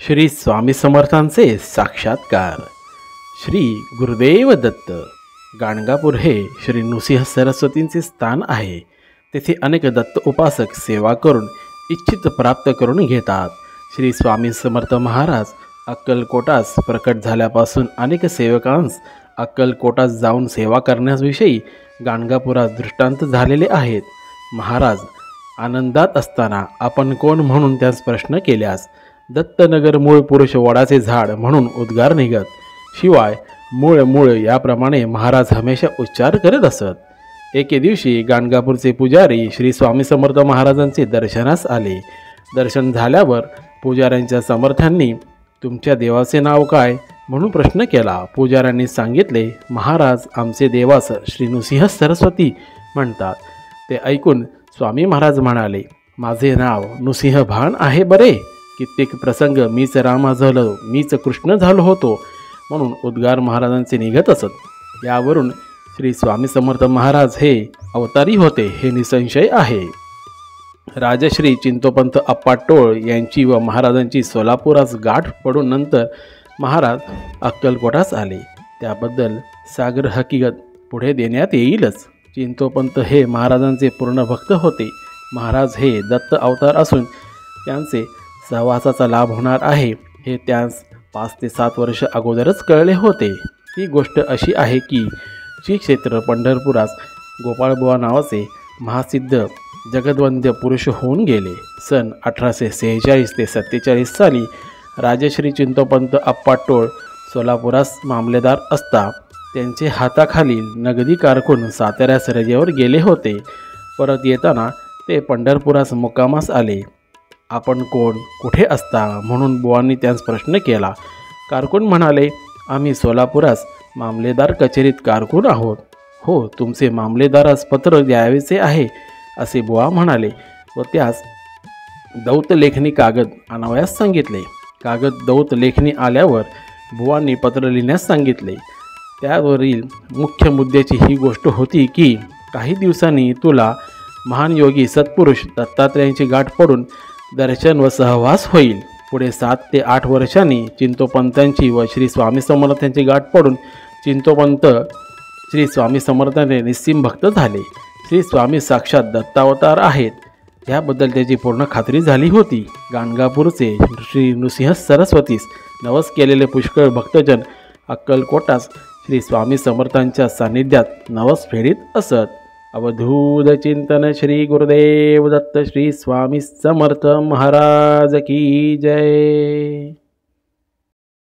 श्री स्वामी समर्थांचे साक्षात्कार श्री गुरुदेव दत्त। गाणगापूर हे श्री नृसिंह सरस्वतींचे स्थान आहे। तेथे अनेक दत्त उपासक सेवा करून इच्छित प्राप्त करून घेतात। श्री स्वामी समर्थ महाराज अक्कलकोटास प्रकट झाल्यापासून अनेक सेवकांस अक्कलकोटास जाऊन सेवा करण्याविषयी गाणगापुरात दृष्टांत झालेले आहेत। महाराज आनंदात असताना आपण कोण म्हणून त्यास प्रश्न केल्यास दत्तनगर मूळ पुरुष वडाचे झाड म्हणून उद्गार निघत। शिवाय मूळ मूळ याप्रमाणे महाराज हमेशा उच्चार करत असत। एके दिवशी गाणगापूरचे पुजारी श्री स्वामी समर्थ महाराजांचे दर्शनास आले। दर्शन झाल्यावर पुजाऱ्यांच्या समर्थांनी तुमच्या देवाचे नाव काय म्हणून प्रश्न केला। पुजाऱ्यांनी सांगितले, महाराज आमचे देवास श्री नृसिंह सरस्वती म्हणतात। ते ऐकून स्वामी महाराज म्हणाले, माझे नाव नृसिंह भान आहे बरे। कित्येक प्रसंग मीच रामा झालो, मीच कृष्ण झालो होतो म्हणून उद्गार महाराजांचे निघत असत। यावरून श्री स्वामी समर्थ महाराज हे अवतारी होते हे निसंशय आहे। राजश्री चिंतोपंत अप्पा टोळ यांची व महाराजांची सोलापुरास गाठ पडून नंतर महाराज अक्कलकोटास आले। त्याबद्दल सागर हकीकत पुढे देण्यात येईलच। चिंतोपंत हे महाराजांचे पूर्ण भक्त होते। महाराज हे दत्त अवतार असून त्यांचे सहवासाचा लाभ होणार आहे हे त्यास 5 ते 7 वर्ष अगोदरच कळले होते। ही गोष्ट अशी आहे की श्री क्षेत्र पंढरपुरास गोपाळबुवा नावाचे महासिद्ध जगद्वंद्य पुरुष होऊन गेले। सन 1846 ते 47 साली राजश्री चिंतोपंत अप्पा टोळ सोलापुरास मामलेदार असता त्यांचे हाताखालील नगदी कारकून साताऱ्यास रजेवर गेले होते। परत येताना ते पंढरपुरास मुक्कामास आले। आपण कोण, कुठे असता म्हणून बुवांनी त्यांस प्रश्न केला। कारकून म्हणाले, आम्ही सोलापुरास मामलेदार कचेरीत कारकून आहोत। हो, तुमचे मामलेदारास पत्र द्यावेचे आहे असे बुवा म्हणाले व त्यास दौत लेखनी कागद आणावयास सांगितले। कागद दौत लेखनी आल्यावर बुवांनी पत्र लिहिण्यास सांगितले। त्यावरील मुख्य मुद्द्याची ही गोष्ट होती की काही दिवसांनी तुला महान योगी सत्पुरुष दत्तात्रेयांची गाठ पडून दर्शन व सहवास होईल। पुढे 7 ते 8 वर्षांनी चिंतोपंतांची व श्री स्वामी समर्थांची गाठ पडून चिंतोपंत श्री स्वामी समर्थांचे निस्सीम भक्त झाले। श्री स्वामी साक्षात दत्तावतार आहेत याबद्दल त्याची पूर्ण खात्री झाली होती। गाणगापूरचे श्री नृसिंह सरस्वतीस नवस केलेले पुष्कळ भक्तजन अक्कलकोटास श्री स्वामी समर्थांच्या सान्निध्यात नवस फेडीत असत। अवधूत चिंतन श्री गुरुदेव दत्त श्री स्वामी समर्थ महाराज की जय।